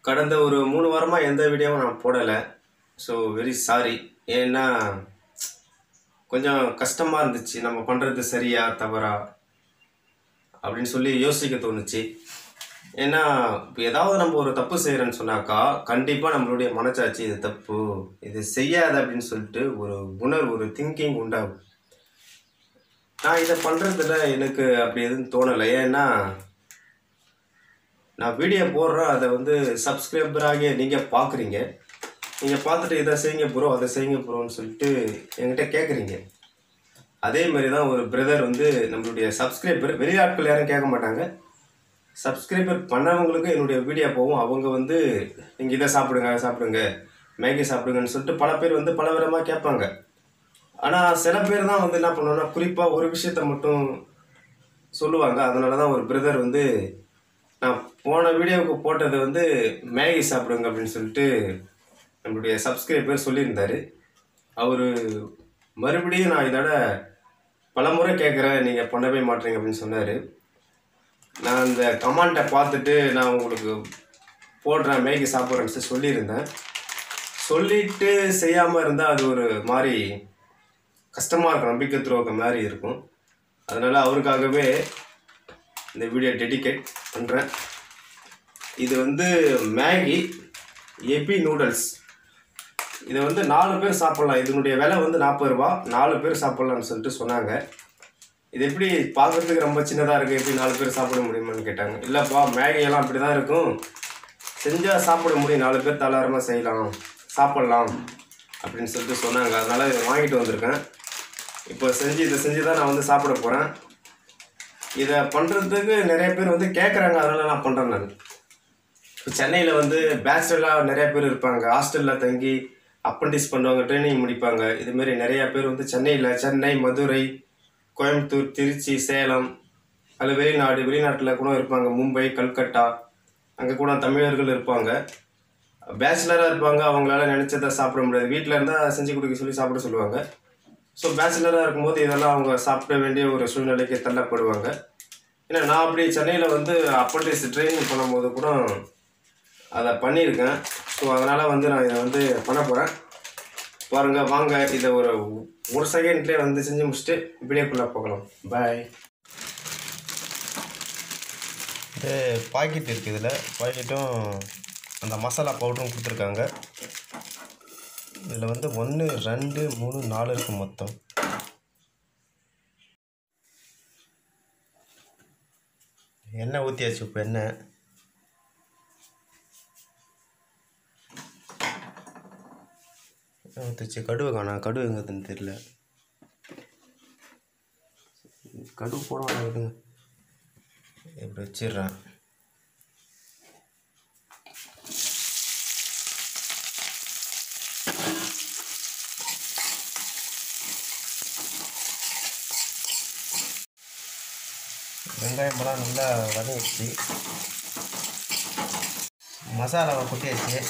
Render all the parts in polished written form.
கடந்த ஒரு 3 வாரமா எந்த வீடியோவும் நான் போடல. So very sorry. ஏன்னா கொஞ்சம் கஷ்டமா இருந்துச்சு. நம்ம பண்றது சரியா தவறா அப்படின்னு சொல்லி யோசிக்க தோணுச்சு. ஏன்னா இப்போ ஏதாவது நம்ம ஒரு தப்பு செய்கிறோன்னு சொன்னாக்கா கண்டிப்பாக நம்மளுடைய மனச்சாட்சி இது தப்பு, இது செய்யாத அப்படின்னு சொல்லிட்டு ஒரு உணர்வு, ஒரு திங்கிங் உண்டாகும். நான் இதை பண்ணுறதுல எனக்கு அப்படி எதுவும் தோணலை. ஏன்னா நான் வீடியோ போடுறேன், அதை வந்து சப்ஸ்கிரைபராகிய நீங்கள் பார்க்குறீங்க. நீங்கள் பார்த்துட்டு இதை செய்யுங்க ப்ரோ, அதை செய்யுங்க ப்ரோன்னு சொல்லிட்டு என்கிட்ட கேட்குறீங்க. அதே மாதிரி தான் ஒரு பிரதர் வந்து நம்மளுடைய சப்ஸ்கிரைபர், வெளியாட்கள் யாரும் கேட்க மாட்டாங்க. சப்ஸ்கிரைபர் பண்ணவங்களுக்கு என்னுடைய வீடியோ போகும். அவங்க வந்து நீங்கள் இதை சாப்பிடுங்க, அதை சாப்பிடுங்க, மேகி சாப்பிடுங்கன்னு சொல்லிட்டு பல பேர் வந்து பல விதமாக கேட்பாங்க. ஆனால் சில பேர் தான் வந்து என்ன பண்ணுவாங்கன்னா குறிப்பாக ஒரு விஷயத்த மட்டும் சொல்லுவாங்க. அதனால தான் ஒரு பிரதர் வந்து நான் போன வீடியோவுக்கு போட்டது வந்து மேகி சாப்பிடுங்க அப்படின்னு சொல்லிட்டு நம்மளுடைய சப்ஸ்கிரைபர் சொல்லியிருந்தார். அவர் மறுபடியும் நான் இதோட பல முறை கேட்குறேன், நீங்கள் பண்ணவே மாட்டீங்க அப்படின்னு சொன்னார். நான் அந்த கமெண்ட்டை பார்த்துட்டு நான் உங்களுக்கு போடுறேன், மேகி சாப்பிட்றேன்னு சொல்லியிருந்தேன். சொல்லிவிட்டு செய்யாமல் இருந்தால் அது ஒரு மாதிரி கஷ்டமாக இருக்கும், நம்பிக்கை துரோகம் மாதிரி இருக்கும். அதனால் அவருக்காகவே இந்த வீடியோ டெடிகேட் பண்ணுறேன். இது வந்து மேகி யிப்பி நூடுல்ஸ். இதை வந்து 4 பேர் சாப்பிட்லாம். இதனுடைய விலை வந்து 40 ரூபா. 4 பேர் சாப்பிட்லான்னு சொல்லிட்டு சொன்னாங்க. இது எப்படி பார்க்குறதுக்கு ரொம்ப சின்னதாக இருக்குது, எப்படி 4 பேர் சாப்பிட முடியுமான்னு கேட்டாங்க. இல்லைப்பா, மேகியெல்லாம் அப்படி தான் இருக்கும், செஞ்சால் சாப்பிட முடியும், 4 பேர் தாராளமாக செய்யலாம், சாப்பிட்லாம் அப்படின்னு சொல்லிட்டு சொன்னாங்க. அதனால் இதை வாங்கிட்டு வந்திருக்கேன். இப்போ இதை செஞ்சு தான் நான் வந்து சாப்பிட போகிறேன். இதை பண்ணுறதுக்கு நிறைய பேர் வந்து கேட்குறாங்க, அதனால் நான் பண்ணுறேன். நான் இப்போ சென்னையில் வந்து பேச்சுலராக நிறைய பேர் இருப்பாங்க. ஹாஸ்டலில் தங்கி அப்ரெண்டிஸ் பண்ணுவாங்க, ட்ரைனிங் முடிப்பாங்க. இதுமாரி நிறையா பேர் வந்து சென்னை, மதுரை, கோயம்புத்தூர், திருச்சி, சேலம், அதில் வெளிநாட்டில் கூட இருப்பாங்க. மும்பை, கல்கட்டா, அங்கே கூட தமிழர்கள் இருப்பாங்க. பேச்சுலராக இருப்பாங்க. அவங்களால நினச்சதை சாப்பிட முடியாது. வீட்டில் இருந்தால் செஞ்சு கொடுக்க சொல்லி சாப்பிட சொல்லுவாங்க. ஸோ பேச்சுலராக இருக்கும்போது இதெல்லாம் அவங்க சாப்பிட வேண்டிய ஒரு சூழ்நிலைக்கு தள்ளப்படுவாங்க. ஏன்னா நான் அப்படி சென்னையில் வந்து அப்ரெண்டிஸ் ட்ரைனிங் பண்ணும்போது கூட அதை பண்ணியிருக்கேன். ஸோ அதனால் வந்து நான் இதை வந்து பண்ண போகிறேன். பாருங்கள், வாங்க இதை ஒரு செகண்ட்லேயே வந்து செஞ்சு முடிச்சுட்டு வீடியோக்குள்ளே போகலாம். பாய். இது பாக்கெட் இருக்குது. இதில் பாக்கெட்டும் அந்த மசாலா பவுடரும் கொடுத்துருக்காங்க. இதில் வந்து 1 2 3 4 இருக்குது மொத்தம். எண்ணெய் ஊற்றியாச்சு. இப்போ எண்ணெய் ஊற்றிச்சு. கடுகு காணா, கடுகு எங்கேன்னு தெரியல. கடுகு போட வேண்டாம், இப்படி வச்சிடுறேன். வெங்காயம் பழம் நல்லா வதங்கிடுச்சு. மசாலாவை கொட்டியாச்சு.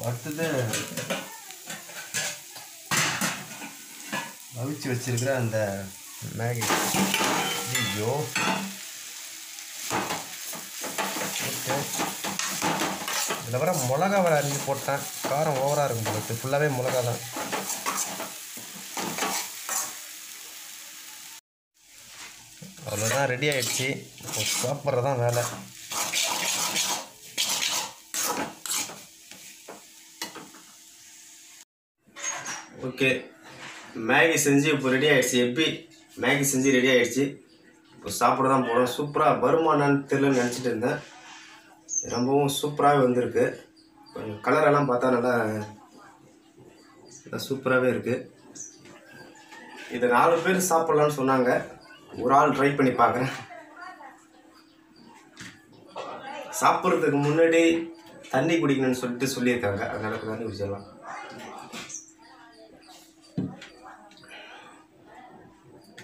அடுத்தது அவிச்சு வச்சிருக்கிற அந்த மேகி. ஐயோ, ஓகே. இதில் வர மிளகா வர அரிஞ்சு போட்டேன். காரம் ஓவராக இருக்கும் போல. ஃபுல்லாகவே மிளகா தான். அவ்வளோதான், ரெடி ஆகிடுச்சு. இப்போ சாப்பிட்றது தான் வேலை. ஓகே, மேகி செஞ்சு இப்போ ரெடி ஆகிடுச்சு. யிப்பி மேகி செஞ்சு ரெடி ஆகிடுச்சு. இப்போ சாப்பிட தான் போகிறோம். சூப்பராக வருமானான்னு தெரியலன்னு நினச்சிட்டு இருந்தேன். ரொம்பவும் சூப்பராகவே வந்திருக்கு. கொஞ்சம் கலரெல்லாம் பார்த்தா நல்லா சூப்பராகவே இருக்குது. இதை 4 பேர் சாப்பிட்லான்னு சொன்னாங்க. ஒரு ஆள் ட்ரை பண்ணி பார்க்குறேன். சாப்பிட்றதுக்கு முன்னாடி தண்ணி குடிக்கணும்னு சொல்லிட்டு சொல்லியிருக்காங்க. அதனால தண்ணி குடிச்சிடலாம்.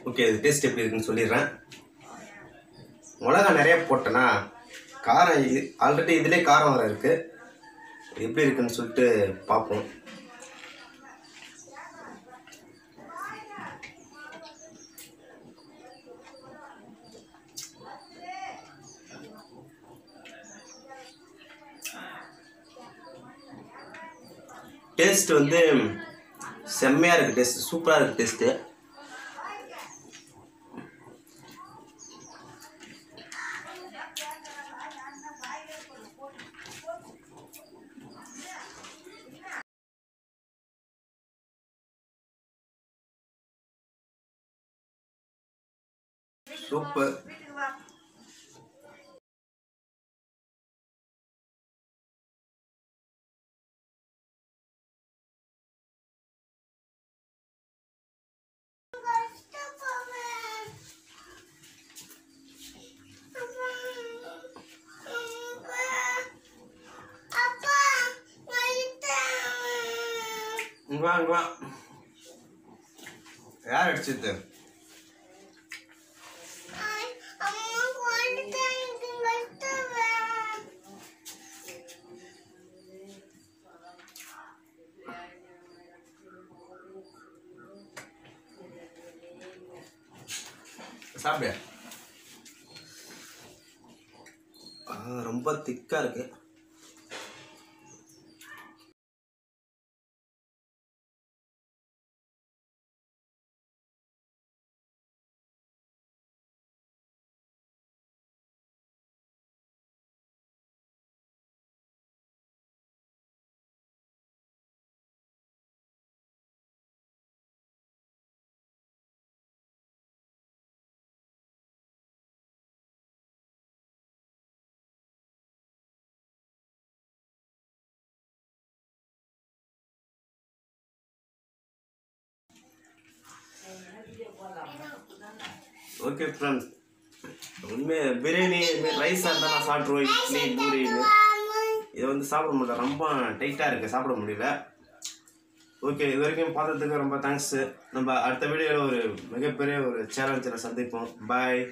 ஓகே, இது டேஸ்ட் எப்படி இருக்குன்னு சொல்லிடுறேன். மிளகா நிறைய போட்டேன்னா காரம் ஆல்ரெடி இதிலே காரம் வர இருக்குது. எப்படி இருக்குன்னு சொல்லிட்டு பார்ப்போம். டேஸ்ட் வந்து செம்மையாக இருக்குது, டேஸ்ட் சூப்பராக இருக்குது டேஸ்ட்டு. சூப்பர். வா யார் அடிச்சது? சாப்பிடு. ரொம்ப திக்கா இருக்கு. ஓகே ஃப்ரெண்ட்ஸ், உண்மையாக பிரியாணி ரைஸாக இருந்தால் நான் சாப்பிட்ருவேன். இட்லி பூரின்னு இதை வந்து சாப்பிட முடியல, ரொம்ப டைட்டாக இருக்குது, சாப்பிட முடியல. ஓகே, இது வரைக்கும் பார்த்ததுக்கு ரொம்ப தேங்க்ஸு. நம்ம அடுத்த வீடியோவில் ஒரு மிகப்பெரிய ஒரு சேலஞ்சில் சந்திப்போம். பாய்.